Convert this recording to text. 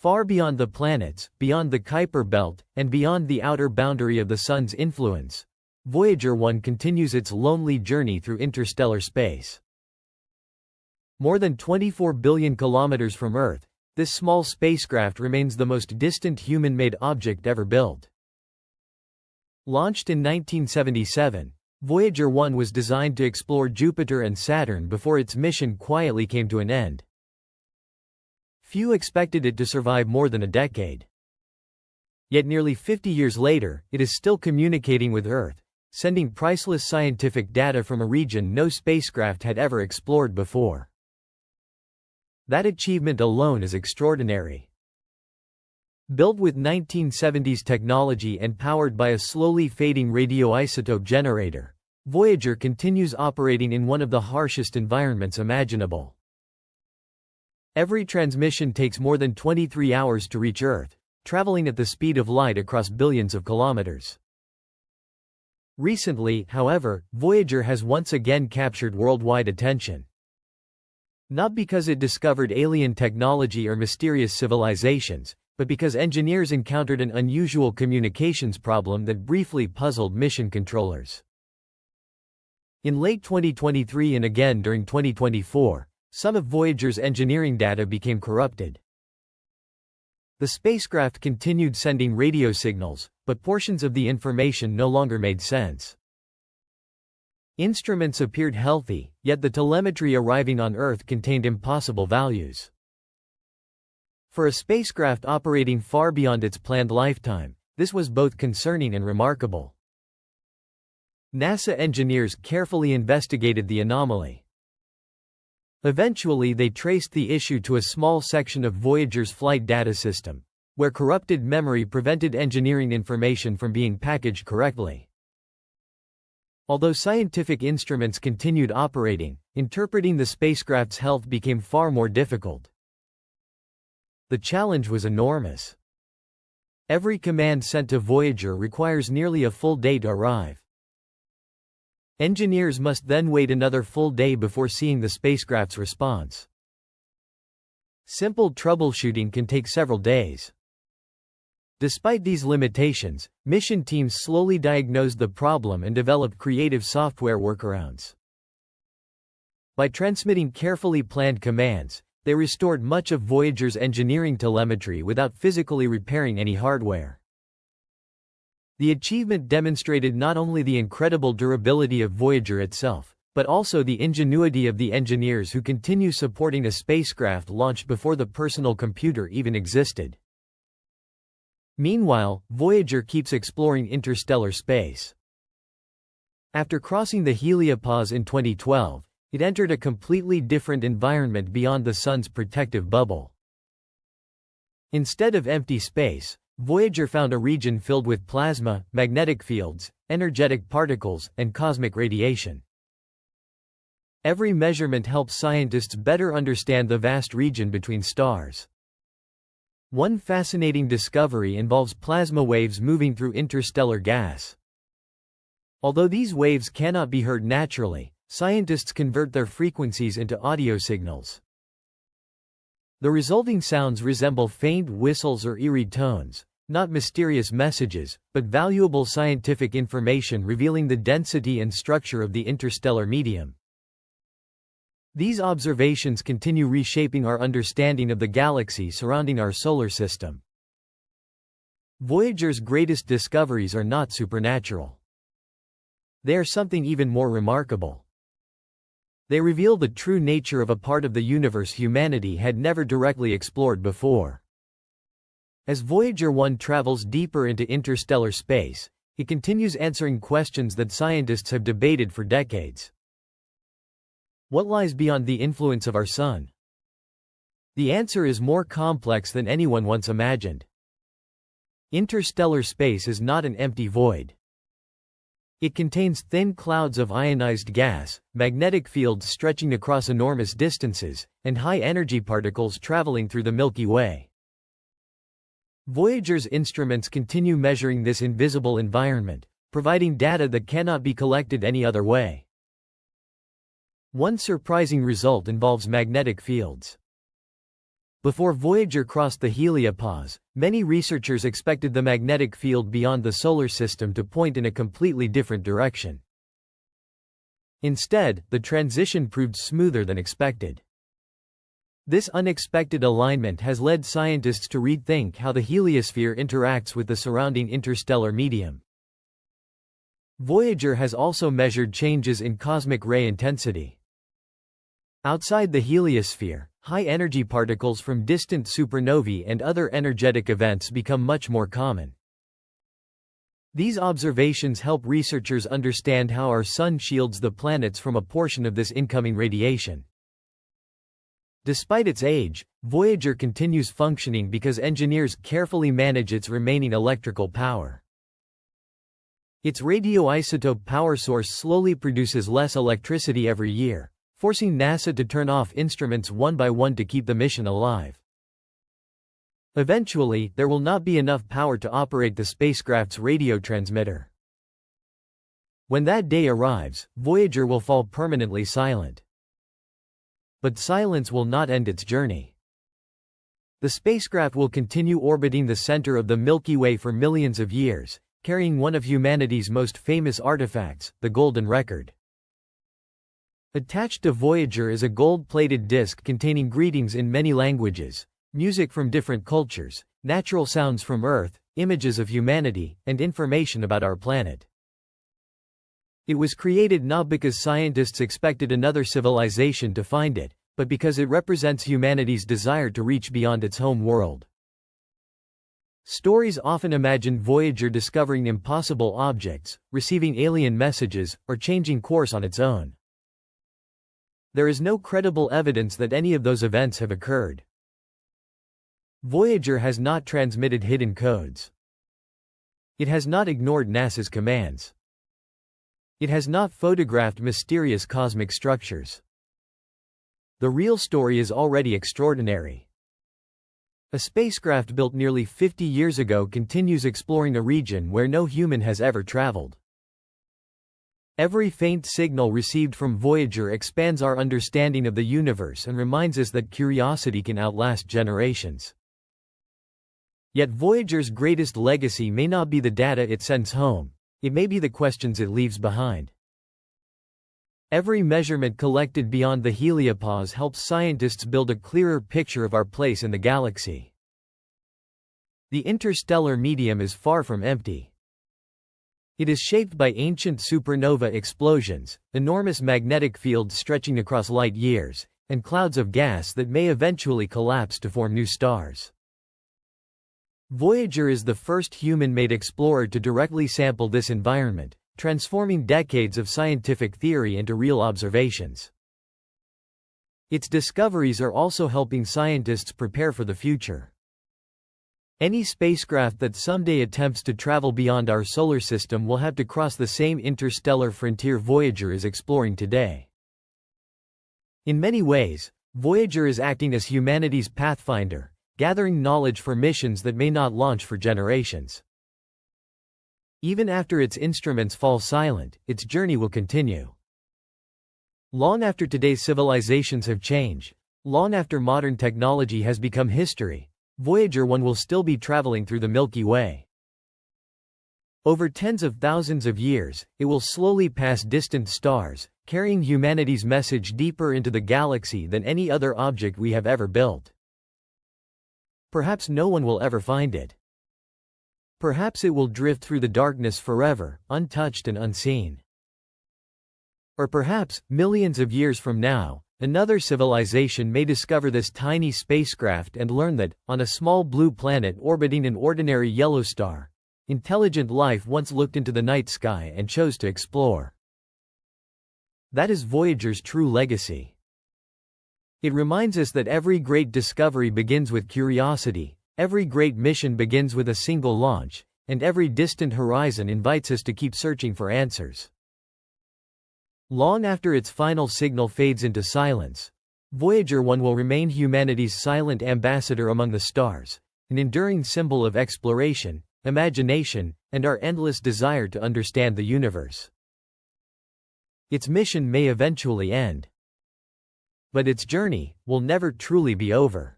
Far beyond the planets, beyond the Kuiper belt, and beyond the outer boundary of the Sun's influence, Voyager 1 continues its lonely journey through interstellar space. More than 24 billion kilometers from Earth, this small spacecraft remains the most distant human-made object ever built. Launched in 1977, Voyager 1 was designed to explore Jupiter and Saturn before its mission quietly came to an end. Few expected it to survive more than a decade. Yet nearly 50 years later, it is still communicating with Earth, sending priceless scientific data from a region no spacecraft had ever explored before. That achievement alone is extraordinary. Built with 1970s technology and powered by a slowly fading radioisotope generator, Voyager continues operating in one of the harshest environments imaginable. Every transmission takes more than 23 hours to reach Earth, traveling at the speed of light across billions of kilometers. Recently, however, Voyager has once again captured worldwide attention. Not because it discovered alien technology or mysterious civilizations, but because engineers encountered an unusual communications problem that briefly puzzled mission controllers. In late 2023 and again during 2024, some of Voyager's engineering data became corrupted. The spacecraft continued sending radio signals, but portions of the information no longer made sense. Instruments appeared healthy, yet the telemetry arriving on Earth contained impossible values. For a spacecraft operating far beyond its planned lifetime, this was both concerning and remarkable. NASA engineers carefully investigated the anomaly. Eventually they traced the issue to a small section of Voyager's flight data system, where corrupted memory prevented engineering information from being packaged correctly. Although scientific instruments continued operating, interpreting the spacecraft's health became far more difficult. The challenge was enormous. Every command sent to Voyager requires nearly a full day to arrive. Engineers must then wait another full day before seeing the spacecraft's response. Simple troubleshooting can take several days. Despite these limitations, mission teams slowly diagnosed the problem and developed creative software workarounds. By transmitting carefully planned commands, they restored much of Voyager's engineering telemetry without physically repairing any hardware. The achievement demonstrated not only the incredible durability of Voyager itself, but also the ingenuity of the engineers who continue supporting a spacecraft launched before the personal computer even existed. Meanwhile, Voyager keeps exploring interstellar space. After crossing the heliopause in 2012, it entered a completely different environment beyond the Sun's protective bubble. Instead of empty space, Voyager found a region filled with plasma, magnetic fields, energetic particles, and cosmic radiation. Every measurement helps scientists better understand the vast region between stars. One fascinating discovery involves plasma waves moving through interstellar gas. Although these waves cannot be heard naturally, scientists convert their frequencies into audio signals. The resulting sounds resemble faint whistles or eerie tones, not mysterious messages, but valuable scientific information revealing the density and structure of the interstellar medium. These observations continue reshaping our understanding of the galaxy surrounding our solar system. Voyager's greatest discoveries are not supernatural. They are something even more remarkable. They reveal the true nature of a part of the universe humanity had never directly explored before. As Voyager 1 travels deeper into interstellar space, it continues answering questions that scientists have debated for decades. What lies beyond the influence of our Sun? The answer is more complex than anyone once imagined. Interstellar space is not an empty void. It contains thin clouds of ionized gas, magnetic fields stretching across enormous distances, and high-energy particles traveling through the Milky Way. Voyager's instruments continue measuring this invisible environment, providing data that cannot be collected any other way. One surprising result involves magnetic fields. Before Voyager crossed the heliopause, many researchers expected the magnetic field beyond the solar system to point in a completely different direction. Instead, the transition proved smoother than expected. This unexpected alignment has led scientists to rethink how the heliosphere interacts with the surrounding interstellar medium. Voyager has also measured changes in cosmic ray intensity. Outside the heliosphere, high-energy particles from distant supernovae and other energetic events become much more common. These observations help researchers understand how our Sun shields the planets from a portion of this incoming radiation. Despite its age, Voyager continues functioning because engineers carefully manage its remaining electrical power. Its radioisotope power source slowly produces less electricity every year, forcing NASA to turn off instruments one by one to keep the mission alive. Eventually, there will not be enough power to operate the spacecraft's radio transmitter. When that day arrives, Voyager will fall permanently silent. But silence will not end its journey. The spacecraft will continue orbiting the center of the Milky Way for millions of years, carrying one of humanity's most famous artifacts, the Golden Record. Attached to Voyager is a gold-plated disc containing greetings in many languages, music from different cultures, natural sounds from Earth, images of humanity, and information about our planet. It was created not because scientists expected another civilization to find it, but because it represents humanity's desire to reach beyond its home world. Stories often imagine Voyager discovering impossible objects, receiving alien messages, or changing course on its own. There is no credible evidence that any of those events have occurred. Voyager has not transmitted hidden codes. It has not ignored NASA's commands. It has not photographed mysterious cosmic structures. The real story is already extraordinary. A spacecraft built nearly 50 years ago continues exploring a region where no human has ever traveled. Every faint signal received from Voyager expands our understanding of the universe and reminds us that curiosity can outlast generations. Yet Voyager's greatest legacy may not be the data it sends home, it may be the questions it leaves behind. Every measurement collected beyond the heliopause helps scientists build a clearer picture of our place in the galaxy. The interstellar medium is far from empty. It is shaped by ancient supernova explosions, enormous magnetic fields stretching across light years, and clouds of gas that may eventually collapse to form new stars. Voyager is the first human-made explorer to directly sample this environment, transforming decades of scientific theory into real observations. Its discoveries are also helping scientists prepare for the future. Any spacecraft that someday attempts to travel beyond our solar system will have to cross the same interstellar frontier Voyager is exploring today. In many ways, Voyager is acting as humanity's pathfinder, gathering knowledge for missions that may not launch for generations. Even after its instruments fall silent, its journey will continue. Long after today's civilizations have changed, long after modern technology has become history, Voyager 1 will still be traveling through the Milky Way. Over tens of thousands of years, it will slowly pass distant stars, carrying humanity's message deeper into the galaxy than any other object we have ever built. Perhaps no one will ever find it. Perhaps it will drift through the darkness forever, untouched and unseen. Or perhaps, millions of years from now, another civilization may discover this tiny spacecraft and learn that, on a small blue planet orbiting an ordinary yellow star, intelligent life once looked into the night sky and chose to explore. That is Voyager's true legacy. It reminds us that every great discovery begins with curiosity, every great mission begins with a single launch, and every distant horizon invites us to keep searching for answers. Long after its final signal fades into silence, Voyager 1 will remain humanity's silent ambassador among the stars, an enduring symbol of exploration, imagination, and our endless desire to understand the universe. Its mission may eventually end, but its journey will never truly be over.